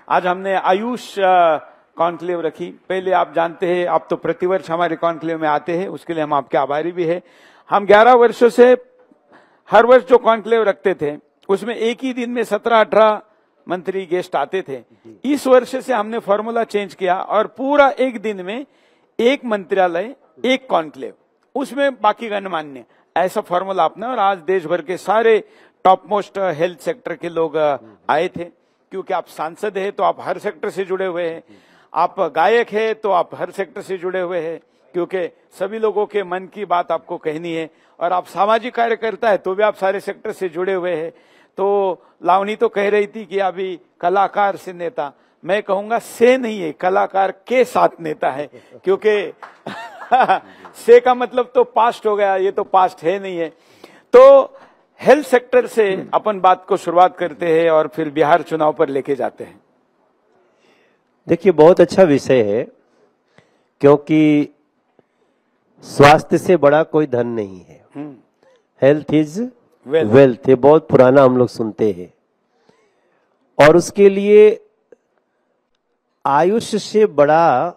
आज हमने आयुष कॉन्क्लेव रखी। पहले आप जानते हैं, आप तो प्रतिवर्ष हमारे कॉन्क्लेव में आते हैं, उसके लिए हम आपके आभारी भी हैं। हम 11 वर्षों से हर वर्ष जो कॉन्क्लेव रखते थे उसमें एक ही दिन में 17-18 मंत्री गेस्ट आते थे। इस वर्ष से हमने फॉर्मूला चेंज किया और पूरा एक दिन में एक मंत्रालय एक कॉन्क्लेव, उसमें बाकी गणमान्य, ऐसा फॉर्मूला अपना। और आज देश भर के सारे टॉप मोस्ट हेल्थ सेक्टर के लोग आए थे, क्योंकि आप सांसद हैं तो आप हर सेक्टर से जुड़े हुए हैं, आप गायक हैं तो आप हर सेक्टर से जुड़े हुए हैं, क्योंकि सभी लोगों के मन की बात आपको कहनी है। और आप सामाजिक कार्यकर्ता है तो भी आप सारे सेक्टर से जुड़े हुए हैं। तो लावनी तो कह रही थी कि अभी कलाकार से नेता, मैं कहूंगा से नहीं है, कलाकार के साथ नेता है, क्योंकि से का मतलब तो पास्ट हो गया, ये तो पास्ट है नहीं है। तो हेल्थ सेक्टर से अपन बात को शुरुआत करते हैं और फिर बिहार चुनाव पर लेके जाते हैं। देखिए, बहुत अच्छा विषय है, क्योंकि स्वास्थ्य से बड़ा कोई धन नहीं है। हेल्थ इज वेल्थ, ये बहुत पुराना हम लोग सुनते हैं। और उसके लिए आयुष से बड़ा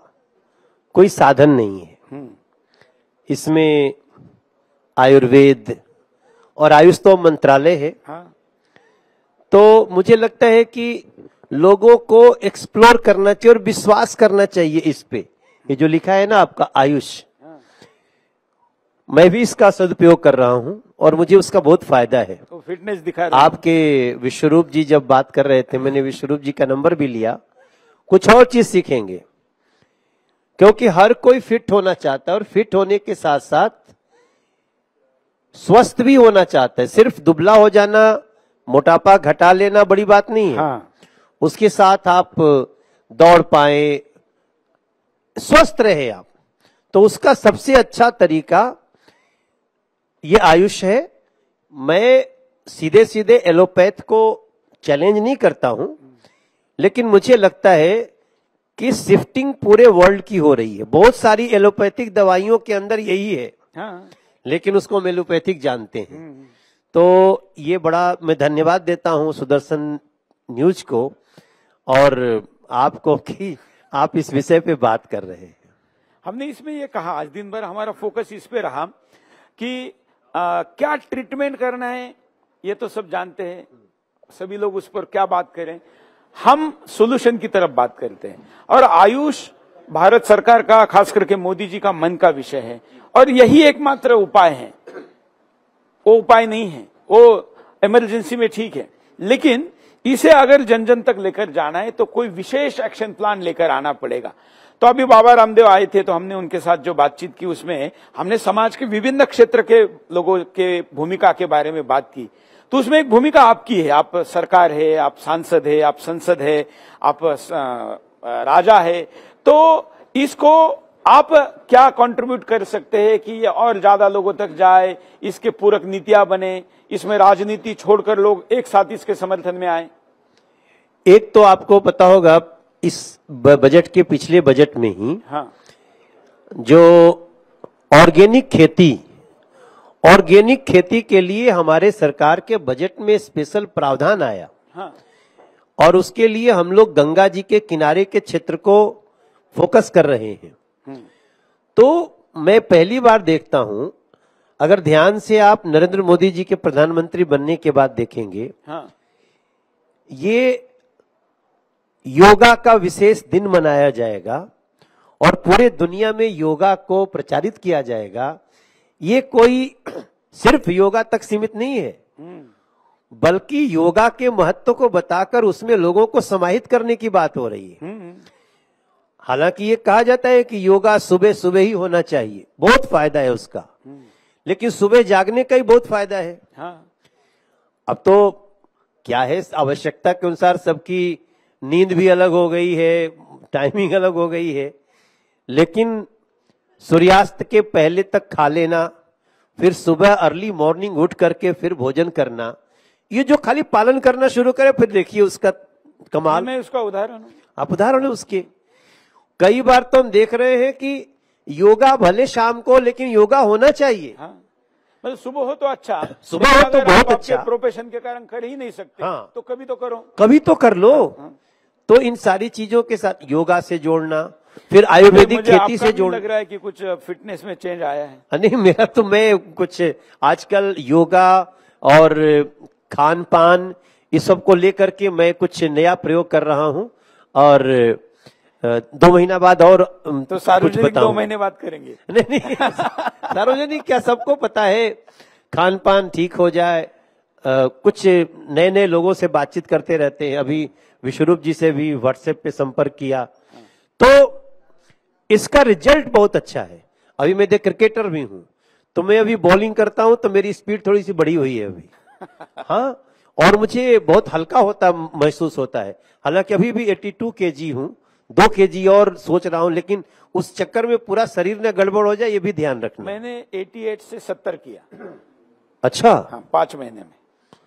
कोई साधन नहीं है। इसमें आयुर्वेद और आयुष तो मंत्रालय है। हाँ। तो मुझे लगता है कि लोगों को एक्सप्लोर करना चाहिए और विश्वास करना चाहिए इस पे। ये जो लिखा है ना आपका आयुष, मैं भी इसका सदुपयोग कर रहा हूं और मुझे उसका बहुत फायदा है। तो फिटनेस दिखा रहे आपके विश्वरूप जी जब बात कर रहे थे, मैंने विश्वरूप जी का नंबर भी लिया। कुछ और चीज सीखेंगे, क्योंकि हर कोई फिट होना चाहता है और फिट होने के साथ साथ स्वस्थ भी होना चाहता है। सिर्फ दुबला हो जाना, मोटापा घटा लेना बड़ी बात नहीं है। हाँ। उसके साथ आप दौड़ पाए, स्वस्थ रहे आप, तो उसका सबसे अच्छा तरीका ये आयुष है। मैं सीधे सीधे एलोपैथ को चैलेंज नहीं करता हूं, लेकिन मुझे लगता है कि शिफ्टिंग पूरे वर्ल्ड की हो रही है। बहुत सारी एलोपैथिक दवाइयों के अंदर यही है। हाँ। लेकिन उसको हम एलोपैथिक जानते हैं। तो ये बड़ा मैं धन्यवाद देता हूं सुदर्शन न्यूज को और आपको कि आप इस विषय पे बात कर रहे हैं। हमने इसमें ये कहा, आज दिन भर हमारा फोकस इस पे रहा कि क्या ट्रीटमेंट करना है, ये तो सब जानते हैं, सभी लोग उस पर क्या बात करें, हम सॉल्यूशन की तरफ बात करते हैं। और आयुष भारत सरकार का, खास करके मोदी जी का मन का विषय है और यही एकमात्र उपाय है। वो उपाय नहीं है, वो इमरजेंसी में ठीक है, लेकिन इसे अगर जन जन तक लेकर जाना है तो कोई विशेष एक्शन प्लान लेकर आना पड़ेगा। तो अभी बाबा रामदेव आए थे तो हमने उनके साथ जो बातचीत की उसमें हमने समाज के विभिन्न क्षेत्र के लोगों के भूमिका के बारे में बात की। तो उसमें एक भूमिका आपकी है, आप सरकार है, आप सांसद है, आप संसद है, आप राजा है, तो इसको आप क्या कंट्रीब्यूट कर सकते हैं कि ये और ज्यादा लोगों तक जाए, इसके पूरक नीतियां बने, इसमें राजनीति छोड़कर लोग एक साथ इसके समर्थन में आए। एक तो आपको पता होगा इस बजट के पिछले बजट में ही हाँ। जो ऑर्गेनिक खेती के लिए हमारे सरकार के बजट में स्पेशल प्रावधान आया। हाँ। और उसके लिए हम लोग गंगा जी के किनारे के क्षेत्र को फोकस कर रहे हैं। तो मैं पहली बार देखता हूं, अगर ध्यान से आप नरेंद्र मोदी जी के प्रधानमंत्री बनने के बाद देखेंगे, हाँ। ये योगा का विशेष दिन मनाया जाएगा और पूरे दुनिया में योगा को प्रचारित किया जाएगा। ये कोई सिर्फ योगा तक सीमित नहीं है, बल्कि योगा के महत्व को बताकर उसमें लोगों को समाहित करने की बात हो रही है। हालांकि ये कहा जाता है कि योगा सुबह सुबह ही होना चाहिए, बहुत फायदा है उसका, लेकिन सुबह जागने का ही बहुत फायदा है। हाँ। अब तो क्या है, आवश्यकता के अनुसार सबकी नींद भी अलग हो गई है, टाइमिंग अलग हो गई है, लेकिन सूर्यास्त के पहले तक खा लेना, फिर सुबह अर्ली मॉर्निंग उठ करके फिर भोजन करना, ये जो खाली पालन करना शुरू करे, फिर देखिए उसका कमाल। मैं उसका उदाहरण हूं। आप उदाहरण है उसके। कई बार तो हम देख रहे हैं कि योगा भले शाम को, लेकिन योगा होना चाहिए। हाँ। मतलब सुबह हो तो अच्छा, सुबह हो तो बहुत अच्छा। प्रोफेशन के कारण कर ही नहीं सकते, हाँ। तो कभी तो करो, कभी तो कर लो। हाँ। तो इन सारी चीजों के साथ योगा से जोड़ना, फिर आयुर्वेदिक खेती से जोड़ना। लग रहा है कि कुछ फिटनेस में चेंज आया है। नहीं, मेरा तो मैं कुछ आजकल योगा और खान पान इस सब को लेकर के मैं कुछ नया प्रयोग कर रहा हूं, और 2 महीना बाद और तो सार्वजनिक 2 महीने बाद करेंगे। नहीं सार्वजनिक क्या, सबको पता है खान पान ठीक हो जाए। कुछ नए नए लोगों से बातचीत करते रहते हैं। अभी विश्वरूप जी से भी व्हाट्सएप पे संपर्क किया, तो इसका रिजल्ट बहुत अच्छा है। अभी मैं क्रिकेटर भी हूं, तो मैं अभी बॉलिंग करता हूं तो मेरी स्पीड थोड़ी सी बढ़ी हुई है अभी। हाँ, और मुझे बहुत हल्का होता महसूस होता है। हालांकि अभी भी 82 केजी हूं, 2 केजी और सोच रहा हूं, लेकिन उस चक्कर में पूरा शरीर न गड़बड़ हो जाए, ये भी ध्यान रखना। मैंने 88 से 70 किया। अच्छा। हाँ, 5 महीने में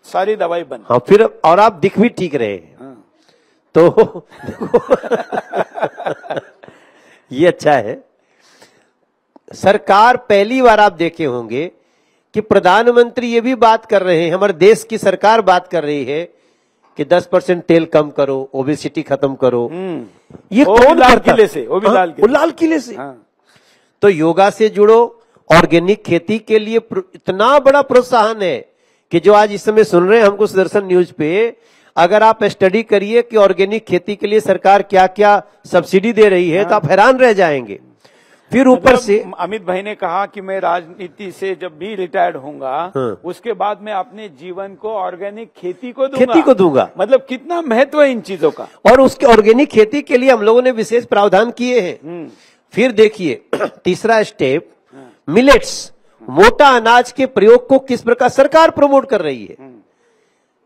सारी दवाई बंद। हाँ, फिर और आप दिख भी ठीक रहे हैं। हाँ। तो ये अच्छा है। सरकार पहली बार आप देखे होंगे कि प्रधानमंत्री ये भी बात कर रहे हैं, हमारे देश की सरकार बात कर रही है कि 10% तेल कम करो, ओबेसिटी खत्म करो। ये कौन लाल किले से, वो भी लाल किले से। हाँ। तो योगा से जुड़ो, ऑर्गेनिक खेती के लिए इतना बड़ा प्रोत्साहन है कि जो आज इस समय सुन रहे हैं हमको सुदर्शन न्यूज पे, अगर आप स्टडी करिए कि ऑर्गेनिक खेती के लिए सरकार क्या क्या सब्सिडी दे रही है, तो आप हैरान रह जाएंगे। फिर ऊपर से अमित भाई ने कहा कि मैं राजनीति से जब भी रिटायर्ड होऊंगा, उसके बाद मैं अपने जीवन को ऑर्गेनिक खेती को दूंगा। मतलब कितना महत्व है इन चीजों का। और उसके ऑर्गेनिक खेती के लिए हम लोगों ने विशेष प्रावधान किए हैं। फिर देखिए तीसरा स्टेप, मिलेट्स, मोटा अनाज के प्रयोग को किस प्रकार सरकार प्रमोट कर रही है।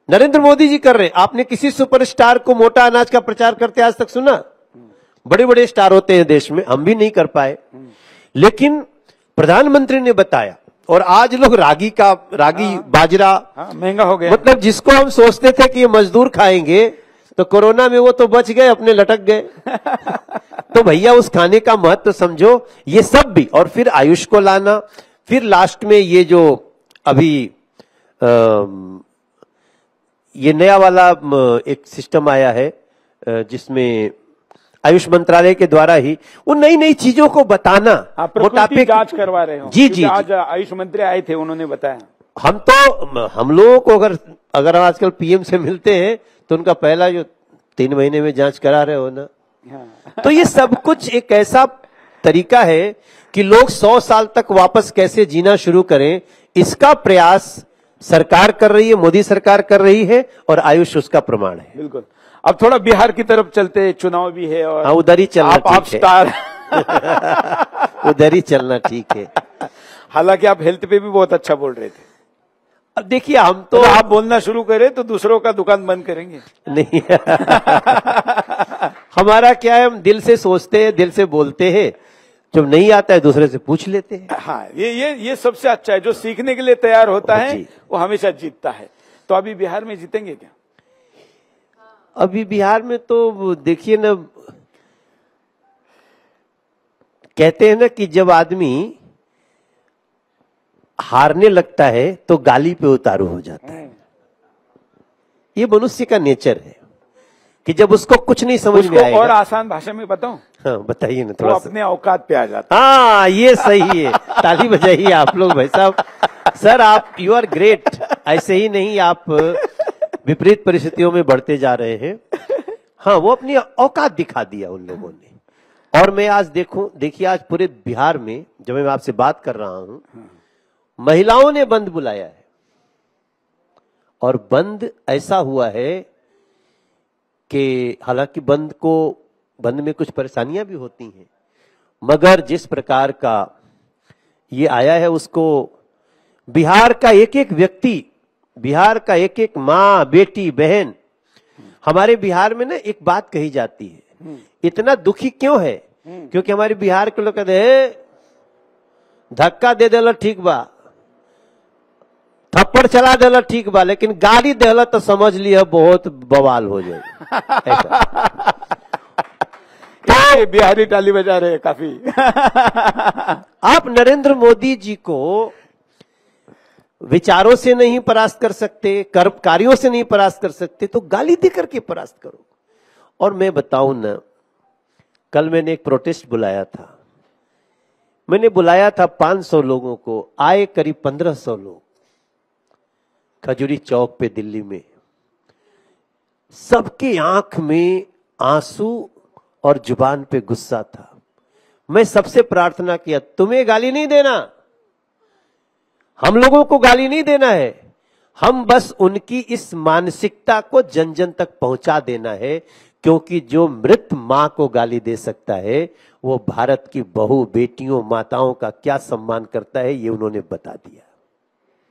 नरेंद्र मोदी जी कर रहे हैं। आपने किसी सुपरस्टार को मोटा अनाज का प्रचार करते आज तक सुना? बड़े बड़े स्टार होते हैं देश में, हम भी नहीं कर पाए, लेकिन प्रधानमंत्री ने बताया। और आज लोग रागी बाजरा महंगा हो गया। मतलब जिसको हम सोचते थे कि ये मजदूर खाएंगे, तो कोरोना में वो तो बच गए, अपने लटक गए। तो भैया उस खाने का महत्व समझो। ये सब भी, और फिर आयुष को लाना। फिर लास्ट में ये जो अभी ये नया वाला एक सिस्टम आया है, जिसमें आयुष मंत्रालय के द्वारा ही वो नई नई चीजों को बताना, मोटापे जांच करवा रहे हो। जी। आज आयुष मंत्री आए थे, उन्होंने बताया। हम लोगों को अगर आजकल पीएम से मिलते हैं तो उनका पहला जो 3 महीने में जांच करा रहे हो ना। हाँ। तो ये सब कुछ एक ऐसा तरीका है कि लोग 100 साल तक वापस कैसे जीना शुरू करें, इसका प्रयास सरकार कर रही है, मोदी सरकार कर रही है, और आयुष उसका प्रमाण है। बिल्कुल। अब थोड़ा बिहार की तरफ चलते, चुनाव भी है और उधर ही चलना आप स्टार उधर ही चलना ठीक है। हालांकि आप हेल्थ पे भी बहुत अच्छा बोल रहे थे। अब देखिए, हम तो आप बोलना शुरू करें तो दूसरों का दुकान बंद करेंगे। नहीं हमारा क्या है, हम दिल से सोचते हैं, दिल से बोलते हैं, जब नहीं आता है दूसरे से पूछ लेते हैं। हाँ, ये सबसे अच्छा है। जो सीखने के लिए तैयार होता है वो हमेशा जीतता है। तो अभी बिहार में जीतेंगे क्या? अभी बिहार में तो देखिए ना, कहते हैं ना कि जब आदमी हारने लगता है तो गाली पे उतारू हो जाता है। ये मनुष्य का नेचर है कि जब उसको कुछ नहीं समझ में आएगा। और आसान भाषा में बताऊं? हाँ, बताइए ना थोड़ा। अपने औकात पे आ जाता। हाँ, ये सही है। ताली बजाइए आप लोग भाई साहब। सर, आप यू आर ग्रेट। ऐसे ही नहीं, आप विपरीत परिस्थितियों में बढ़ते जा रहे हैं। हाँ, वो अपनी औकात दिखा दिया उन लोगों ने। और मैं आज देखिए आज पूरे बिहार में जब मैं आपसे बात कर रहा हूं, महिलाओं ने बंद बुलाया है। और बंद ऐसा हुआ है कि हालांकि बंद में कुछ परेशानियां भी होती हैं, मगर जिस प्रकार का ये आया है, उसको बिहार का एक एक व्यक्ति, बिहार का एक एक माँ, बेटी, बहन, हमारे बिहार में ना एक बात कही जाती है, इतना दुखी क्यों है? क्योंकि हमारे बिहार के लोग कहते हैं धक्का दे देला ठीक बा, थप्पड़ चला देला ठीक बा, लेकिन गाली देला तो समझ लिया बहुत बवाल हो जाएगा। तो बिहारी ताली बजा रहे हैं काफी। आप नरेंद्र मोदी जी को विचारों से नहीं परास्त कर सकते, कार्यों से नहीं परास्त कर सकते, तो गाली देकर के परास्त करो। और मैं बताऊं ना, कल मैंने एक प्रोटेस्ट बुलाया था। मैंने बुलाया था 500 लोगों को, आए करीब 1500 लोग खजूरी चौक पे दिल्ली में। सबकी आंख में आंसू और जुबान पे गुस्सा था। मैं सबसे प्रार्थना किया, तुम्हें गाली नहीं देना, हम लोगों को गाली नहीं देना है, हम बस उनकी इस मानसिकता को जन जन तक पहुंचा देना है, क्योंकि जो मृत मां को गाली दे सकता है वो भारत की बहू, बेटियों, माताओं का क्या सम्मान करता है, ये उन्होंने बता दिया।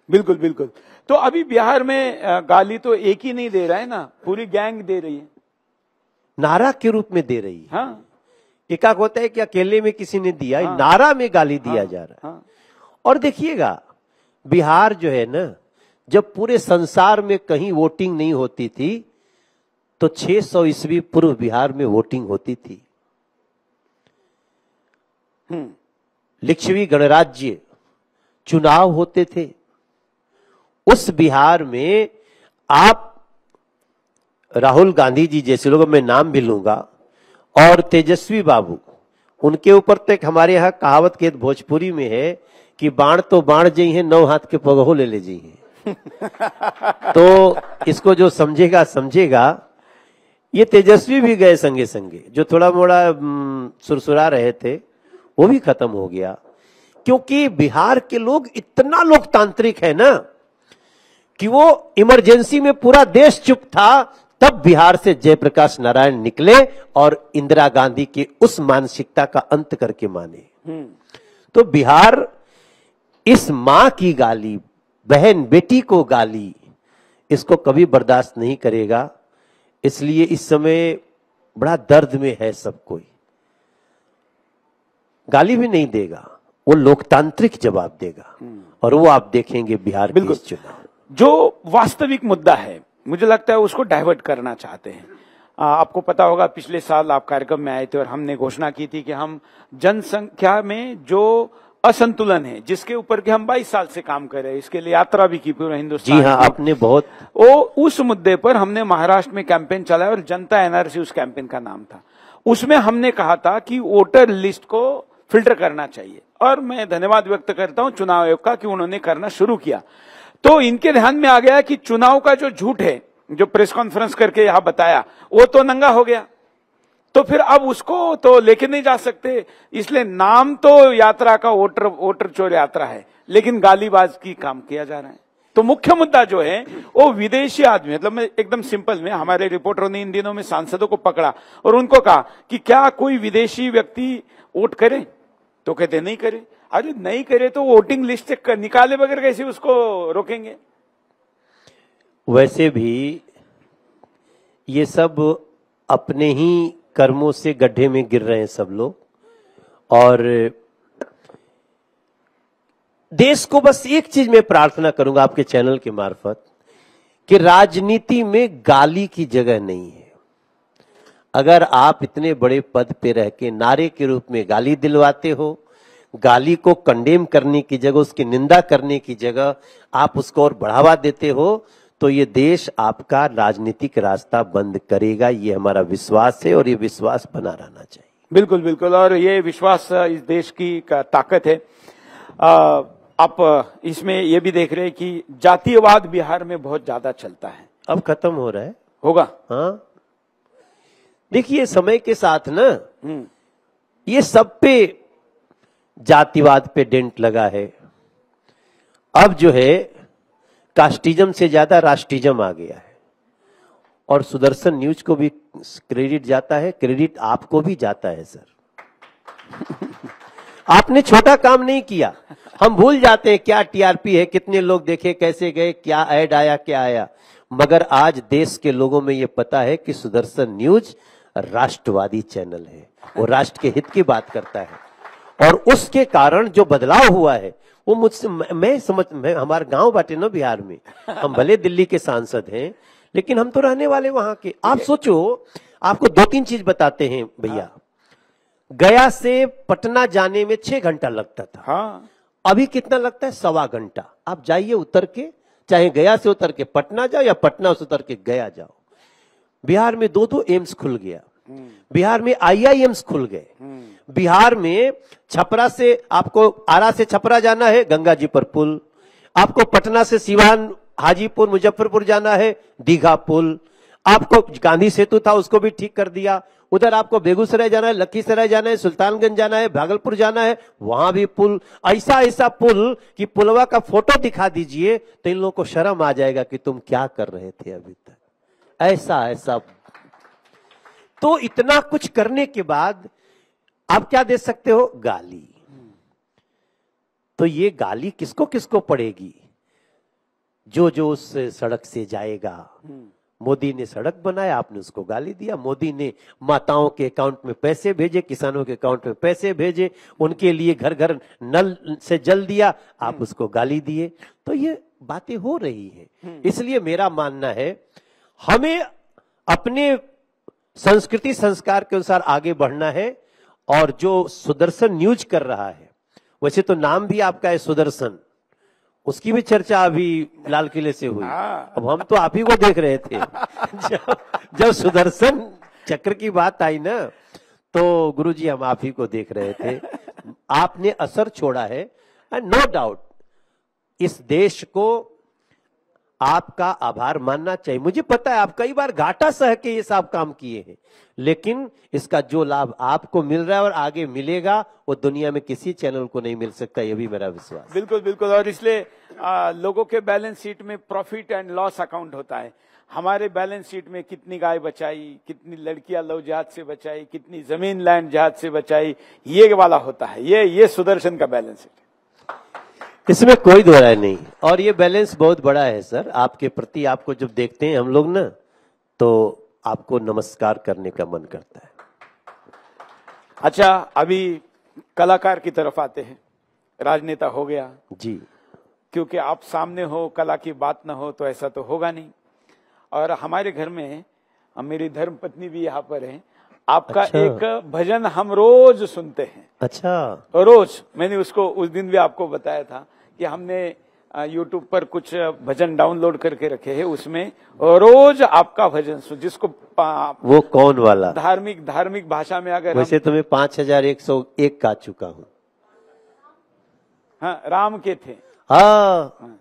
बिल्कुल बिल्कुल। तो अभी बिहार में गाली तो एक ही नहीं दे रहा है ना, पूरी गैंग दे रही है, नारा के रूप में दे रही है। हाँ, एकाक होता है कि अकेले में किसी ने दिया, हाँ, नारा में गाली दिया हाँ, जा रहा है। हाँ, और देखिएगा, बिहार जो है ना, जब पूरे संसार में कहीं वोटिंग नहीं होती थी तो 600 ईस्वी पूर्व बिहार में वोटिंग होती थी। लिच्छवी गणराज्य चुनाव होते थे। उस बिहार में आप राहुल गांधी जी जैसे लोग, मैं नाम भी लूंगा, और तेजस्वी बाबू, उनके ऊपर तो एक हमारे यहां कहावत के भोजपुरी में है कि बाण तो बाण जई है, 9 हाथ के पगहो ले ले जई है। तो इसको जो समझेगा समझेगा। ये तेजस्वी भी गए संगे संगे, जो थोड़ा मोड़ा सुरसुरा रहे थे वो भी खत्म हो गया, क्योंकि बिहार के लोग इतना लोकतांत्रिक है ना कि वो इमरजेंसी में पूरा देश चुप था, तब बिहार से जयप्रकाश नारायण निकले और इंदिरा गांधी की उस मानसिकता का अंत करके माने। तो बिहार इस मां की गाली, बहन बेटी को गाली, इसको कभी बर्दाश्त नहीं करेगा। इसलिए इस समय बड़ा दर्द में है सब कोई। गाली भी नहीं देगा, वो लोकतांत्रिक जवाब देगा, और वो आप देखेंगे बिहार के इस चुनाव। जो वास्तविक मुद्दा है, मुझे लगता है उसको डाइवर्ट करना चाहते हैं। आपको पता होगा, पिछले साल आप कार्यक्रम में आए थे और हमने घोषणा की थी कि हम जनसंख्या में जो असंतुलन है, जिसके ऊपर के हम 22 साल से काम कर रहे हैं, इसके लिए यात्रा भी की पूरे हिंदुस्तान। जी हाँ, आपने बहुत, उस मुद्दे पर हमने महाराष्ट्र में कैंपेन चलाया और जनता एनआरसी उस कैंपेन का नाम था। उसमें हमने कहा था कि वोटर लिस्ट को फिल्टर करना चाहिए, और मैं धन्यवाद व्यक्त करता हूं चुनाव आयोग का कि उन्होंने करना शुरू किया। तो इनके ध्यान में आ गया कि चुनाव का जो झूठ है, जो प्रेस कॉन्फ्रेंस करके यहां बताया, वो तो नंगा हो गया, तो फिर अब उसको तो लेके नहीं जा सकते। इसलिए नाम तो यात्रा का वोटर चोर यात्रा है, लेकिन गालीबाज की काम किया जा रहा है। तो मुख्य मुद्दा जो है वो विदेशी आदमी, मतलब मैं एकदम सिंपल में, हमारे रिपोर्टरों ने इन दिनों में सांसदों को पकड़ा और उनको कहा कि क्या कोई विदेशी व्यक्ति वोट करे, तो कहते नहीं करे। अरे नहीं करे तो वोटिंग लिस्ट से निकाले बगैर कैसे उसको रोकेंगे। वैसे भी ये सब अपने ही कर्मों से गड्ढे में गिर रहे हैं सब लोग, और देश को बस एक चीज मैं प्रार्थना करूंगा आपके चैनल के मार्फत, कि राजनीति में गाली की जगह नहीं है। अगर आप इतने बड़े पद पे रह के नारे के रूप में गाली दिलवाते हो, गाली को कंडेम करने की जगह, उसकी निंदा करने की जगह आप उसको और बढ़ावा देते हो, तो ये देश आपका राजनीतिक रास्ता बंद करेगा। ये हमारा विश्वास है और ये विश्वास बना रहना चाहिए। बिल्कुल बिल्कुल, और ये विश्वास इस देश की ताकत है। आप इसमें ये भी देख रहे हैं कि जातीयवाद बिहार में बहुत ज्यादा चलता है, अब खत्म हो रहा है, होगा। हाँ, देखिए समय के साथ ना ये सब पे जातिवाद पे डेंट लगा है। अब जो है कास्टिज्म से ज्यादा राष्ट्रिज्म आ गया है, और सुदर्शन न्यूज को भी क्रेडिट जाता है, क्रेडिट आपको भी जाता है सर। आपने छोटा काम नहीं किया। हम भूल जाते हैं क्या टीआरपी है, कितने लोग देखे, कैसे गए, क्या ऐड आया, क्या आया, मगर आज देश के लोगों में ये पता है कि सुदर्शन न्यूज राष्ट्रवादी चैनल है, वो राष्ट्र के हित की बात करता है। और उसके कारण जो बदलाव हुआ है वो मुझसे, मैं हमारा गांव बाटे ना बिहार में, हम भले दिल्ली के सांसद हैं लेकिन हम तो रहने वाले वहां के। आप सोचो, आपको 2-3 चीज बताते हैं भैया। गया से पटना जाने में 6 घंटा लगता था, हाँ, अभी कितना लगता है? 1.25 घंटा। आप जाइए उतर के, चाहे गया से उतर के पटना जाओ या पटना से उतर के गया जाओ, बिहार में 2 एम्स खुल गया, बिहार में IIMs खुल गए, बिहार में छपरा से आपको आरा से छपरा जाना है, गंगा जी पर पुल, आपको पटना से सिवान हाजीपुर मुजफ्फरपुर जाना है, दीघा पुल, आपको गांधी सेतु था उसको भी ठीक कर दिया, उधर आपको बेगूसराय जाना है, लखीसराय जाना है, सुल्तानगंज जाना है, भागलपुर जाना है, वहां भी पुल, ऐसा ऐसा पुल कि पुलवा का फोटो दिखा दीजिए तो इन लोगों को शर्म आ जाएगा कि तुम क्या कर रहे थे अभी तक, ऐसा ऐसा। तो इतना कुछ करने के बाद आप क्या दे सकते हो? गाली। तो ये गाली किसको किसको पड़ेगी? जो जो उस सड़क से जाएगा। मोदी ने सड़क बनाया, आपने उसको गाली दिया। मोदी ने माताओं के अकाउंट में पैसे भेजे, किसानों के अकाउंट में पैसे भेजे, उनके लिए घर घर नल से जल दिया, आप उसको गाली दिए। तो ये बातें हो रही है। इसलिए मेरा मानना है हमें अपने संस्कृति संस्कार के अनुसार आगे बढ़ना है। और जो सुदर्शन न्यूज कर रहा है, वैसे तो नाम भी आपका है सुदर्शन, उसकी भी चर्चा अभी लाल किले से हुई। अब हम तो आप ही को देख रहे थे जब सुदर्शन चक्र की बात आई ना, तो गुरुजी हम आप ही को देख रहे थे। आपने असर छोड़ा है, नो डाउट। इस देश को आपका आभार मानना चाहिए। मुझे पता है आप कई बार घाटा सह के ये सब काम किए हैं, लेकिन इसका जो लाभ आपको मिल रहा है और आगे मिलेगा वो दुनिया में किसी चैनल को नहीं मिल सकता, ये भी मेरा विश्वास। बिल्कुल बिल्कुल। और इसलिए लोगों के बैलेंस शीट में प्रॉफिट एंड लॉस अकाउंट होता है। हमारे बैलेंस शीट में कितनी गाय बचाई, कितनी लड़कियां लव जहाज से बचाई, कितनी जमीन लैंड जहाज से बचाई, ये वाला होता है। ये सुदर्शन का बैलेंस शीट, इसमें कोई दो राय नहीं। और ये बैलेंस बहुत बड़ा है सर आपके प्रति। आपको जब देखते हैं हम लोग ना, तो आपको नमस्कार करने का मन करता है। अच्छा, अभी कलाकार की तरफ आते हैं। राजनेता हो गया जी, क्योंकि आप सामने हो, कला की बात ना हो तो ऐसा तो होगा नहीं। और हमारे घर में मेरी धर्म पत्नी भी यहाँ पर है। आपका अच्छा। एक भजन हम रोज सुनते हैं। अच्छा, रोज। मैंने उसको उस दिन भी आपको बताया था कि हमने YouTube पर कुछ भजन डाउनलोड करके रखे हैं, उसमें रोज आपका भजन जिसको वो कौन वाला? धार्मिक भाषा में अगर वैसे तो मैं 5101 गा चुका हूँ। हाँ, राम के थे। हाँ,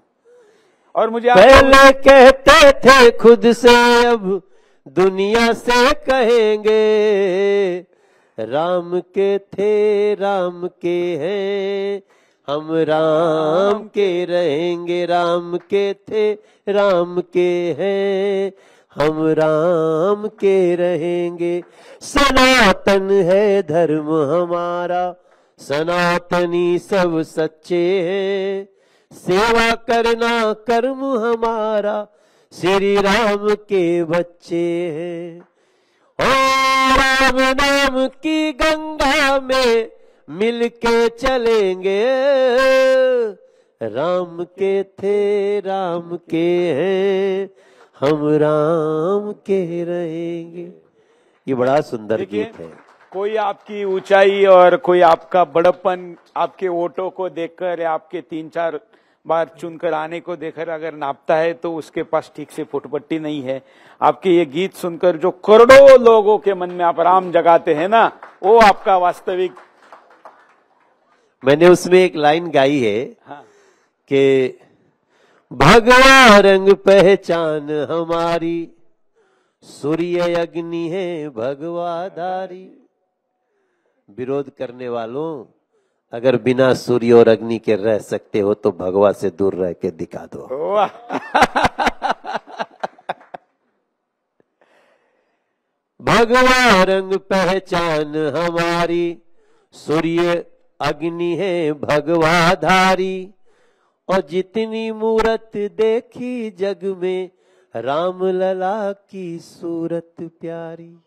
और मुझे पहले कहते थे खुद से, अब दुनिया से कहेंगे, राम के थे राम के हैं, हम राम के रहेंगे, राम के थे राम के हैं, हम राम के रहेंगे। सनातन है धर्म हमारा, सनातनी सब सच्चे हैं, सेवा करना कर्म हमारा, श्री राम के बच्चे हैं। ओ राम नाम की गंगा में मिलके चलेंगे, राम के थे राम के हैं, हम राम के रहेंगे। ये बड़ा सुंदर गीत है। कोई आपकी ऊंचाई और कोई आपका बड़प्पन आपके वोटों को देखकर या आपके 3-4 बार चुनकर आने को देखकर अगर नापता है तो उसके पास ठीक से फुटपट्टी नहीं है। आपके ये गीत सुनकर जो करोड़ों लोगों के मन में आप राम जगाते हैं ना, वो आपका वास्तविक। मैंने उसमें एक लाइन गाई है, हाँ, कि भगवा रंग पहचान हमारी, सूर्य अग्नि है भगवाधारी। विरोध करने वालों, अगर बिना सूर्य और अग्नि के रह सकते हो तो भगवा से दूर रह के दिखा दो। भगवा रंग पहचान हमारी, सूर्य अग्नि है भगवाधारी, और जितनी मूरत देखी जग में, राम लला की सूरत प्यारी।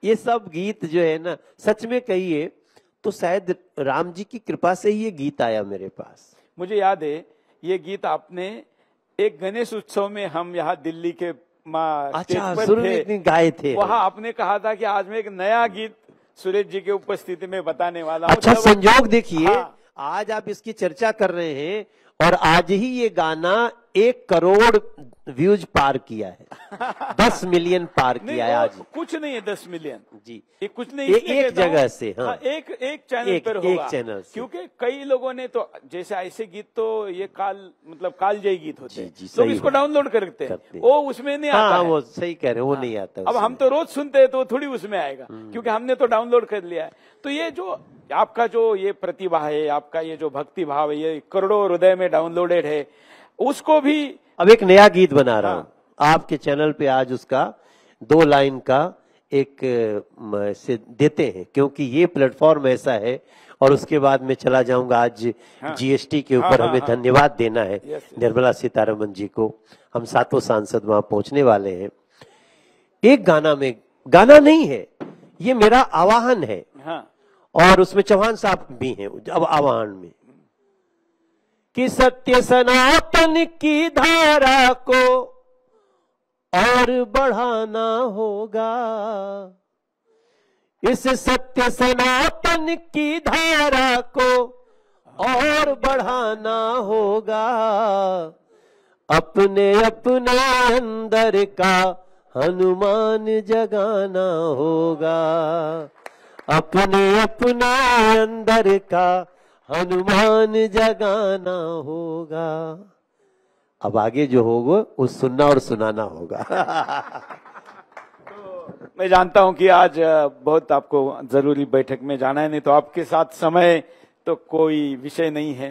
ये सब गीत जो है ना, सच में कहिए तो शायद राम जी की कृपा से ही ये गीत आया मेरे पास। मुझे याद है ये गीत आपने एक गणेश उत्सव में, हम यहाँ दिल्ली के अच्छा, शुरू में गाए थे। वहाँ आपने कहा था कि आज मैं एक नया गीत सुरेश जी के उपस्थिति में बताने वाला हूँ। अच्छा, संजोग देखिए। हाँ, आज आप इसकी चर्चा कर रहे हैं और आज ही ये गाना 1 करोड़ व्यूज पार किया है, 10 मिलियन पार किया है आज। कुछ नहीं है 10 मिलियन जी, ये कुछ नहीं, एक जगह से। हाँ, एक चैनल पर होगा, एक चैनल से। क्योंकि कई लोगों ने तो जैसे ऐसे गीत तो ये कालजयी गीत होते हैं, जी, लोग इसको डाउनलोड करते हैं, वो उसमें नहीं आता हाँ, है। वो सही कह रहे हैं, वो नहीं आता। अब हम तो रोज सुनते हैं तो थोड़ी उसमें आएगा, क्योंकि हमने तो डाउनलोड कर लिया है। तो ये जो आपका जो ये प्रतिभा है, आपका ये जो भक्ति भाव है, ये करोड़ों हृदय में डाउनलोडेड है, उसको भी अब एक नया गीत बना रहा हूं आपके चैनल पे। आज उसका 2 लाइन का एक से देते हैं, क्योंकि ये प्लेटफॉर्म ऐसा है। और उसके बाद मैं चला जाऊंगा आज जीएसटी के ऊपर हमें धन्यवाद देना है निर्मला सीतारमन जी को। हम 7 सांसद वहां पहुंचने वाले हैं। एक गाना में, गाना नहीं है ये, मेरा आवाहन है। और उसमें चौहान साहब भी हैं अब आवाहन में, कि सत्य सनातन की धारा को और बढ़ाना होगा, इस सत्य सनातन की धारा को और बढ़ाना होगा, अपने अपने अंदर का हनुमान जगाना होगा, अपने अपने अंदर का हनुमान जगाना होगा। अब आगे जो होगा वो सुनना और सुनाना होगा। तो मैं जानता हूं कि आज बहुत आपको जरूरी बैठक में जाना है, नहीं तो आपके साथ समय तो कोई विषय नहीं है।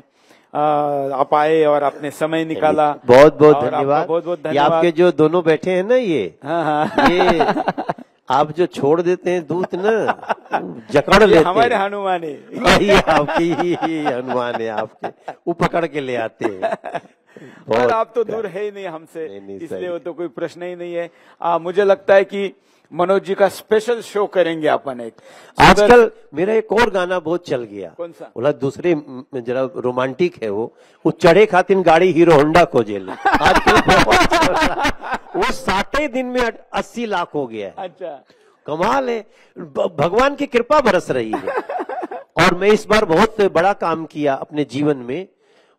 आप आए और आपने समय निकाला, बहुत बहुत धन्यवाद। बहुत बहुत ये धन्यवाद। आपके जो दोनों बैठे हैं ना, ये हाँ। ये आप जो छोड़ देते हैं दूत ना, जकड़ लेते हैं। हमारे हनुमान है, ये आपकी ही हनुमान है, आपके वो पकड़ के ले आते हैं। और आप तो दूर है ही नहीं हमसे, नहीं, इसलिए वो तो कोई प्रश्न ही नहीं है। मुझे लगता है कि मनोज जी का स्पेशल शो करेंगे अपन एक। आजकल मेरा एक और गाना बहुत चल गया। कौन सा? बोला दूसरे जरा रोमांटिक है वो चढ़े खातिर गाड़ी हीरो होंडा खोजे ले। आजकल बहुत चल रहा है। वो 60 दिन में 80 लाख हो गया है। अच्छा, कमाल है, भगवान की कृपा बरस रही है। और मैं इस बार बहुत बड़ा काम किया अपने जीवन में।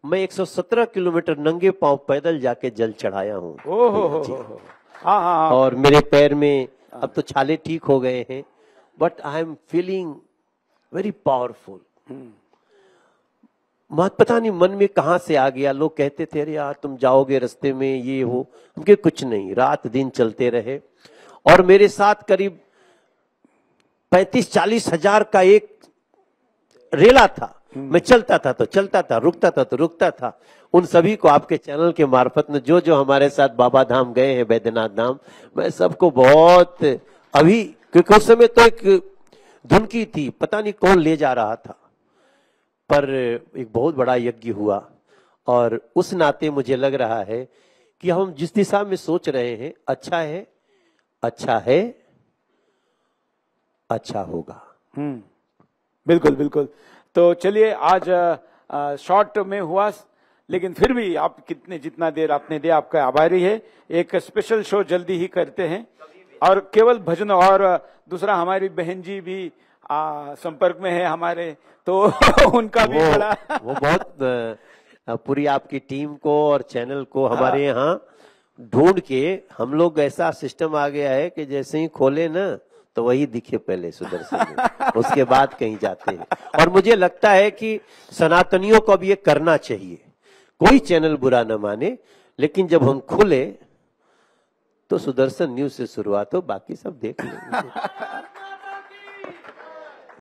मैं 117 किलोमीटर नंगे पांव पैदल जाके जल चढ़ाया हूँ। हाँ। और मेरे पैर में अब तो छाले ठीक हो गए हैं, but I am feeling very powerful. मत पता नहीं मन में कहां से आ गया। लोग कहते थे अरे यार तुम जाओगे रास्ते में ये हो, हमके कुछ नहीं, रात दिन चलते रहे। और मेरे साथ करीब 35-40 हजार का एक रेला था। मैं चलता था तो चलता था, रुकता था तो रुकता था। उन सभी को आपके चैनल के मार्फत में जो हमारे साथ बाबा धाम गए हैं, बैद्यनाथ धाम, मैं सबको बहुत, अभी क्योंकि उस समय तो एक धुन की थी, पता नहीं कौन ले जा रहा था, पर एक बहुत बड़ा यज्ञ हुआ। और उस नाते मुझे लग रहा है कि हम जिस दिशा में सोच रहे हैं अच्छा है, अच्छा है, अच्छा होगा। बिल्कुल बिल्कुल। तो चलिए, आज शॉर्ट में हुआ, लेकिन फिर भी आप जितना देर आपने दिया, आपका आभारी है। एक स्पेशल शो जल्दी ही करते हैं, और केवल भजन। और दूसरा, हमारी बहन जी भी संपर्क में है हमारे, तो उनका भी बड़ा वो बहुत पूरी आपकी टीम को और चैनल को हमारे यहाँ ढूंढ के हम लोग, ऐसा सिस्टम आ गया है कि जैसे ही खोले ना तो वही दिखे पहले सुदर्शन, उसके बाद कहीं जाते हैं। और मुझे लगता है कि सनातनियों को अब ये करना चाहिए। कोई चैनल बुरा न माने, लेकिन जब हम खुले तो सुदर्शन न्यूज से शुरुआत हो, बाकी सब देख लेंगे।